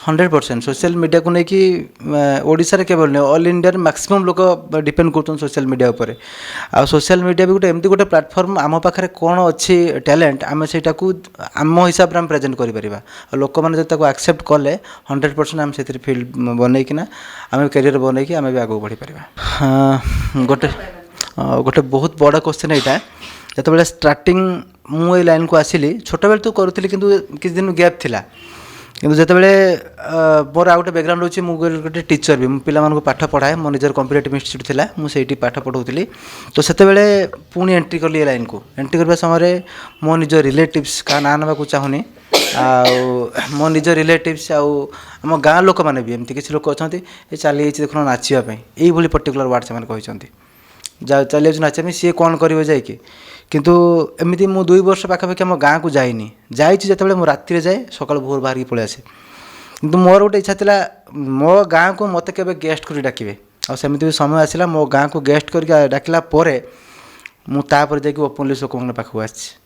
100% social media को लेकिन ओडिशा केवल नहीं ऑल इंडिया मैक्सिमम लोग डिपेंड कर सोशल मीडिया उपर आ सोशल मीडिया भी गोटे एमती गोटे प्लाटफर्म आम पाखे कौन अच्छी टैलेंट आम से आम हिसाब से प्रेजेंट कर लोक मैंने जो एक्सेप्ट कले 100% आम से फिल्ड बनईकिना आम कैरियर बनईकि आम भी आगे बढ़ी पार गोटे गोटे बहुत बड़ा क्वेश्चन यहाँ जो स्टार्टिंग मुझे लाइन को आसिली छोट बेल तो करूँ कि किसी दिन गैप थिला किंतु जितेबाला मोर आ गए बैकग्राउंड अच्छी मुझे गोटे टीचर भी पिला पाठ पढ़ाए मो निजर कॉम्पिटिटिव इंस्टीट्यूट थिला मुझे पाठ पढ़ाऊली तो से पुणी एंट्री कली लाइन को एंट्री करने समय मो निज रिलेटिव्स का ना नाक चाहूनी मो निज रिलेटिव्स आम गाँ लोक मैंने भी एमती किसी लोक अच्छा चली देख नाचापी यही पर्टिकुलर वार्ड से कहते चली नाचा सी कौन कर जाकि किंतु एमती मु 2 वर्ष पाखापाखि आम गाँ को जाइनी जिते मो राति जाए सका भोर बाहर पलि आसे किंतु मोर गोटे इच्छा था मो गाँ को मत के गेस्ट कर डाके आमती भी समय आसला मो गाँ को गेस्ट कर डाकला मुझे ओपनली लोक पाखक आसी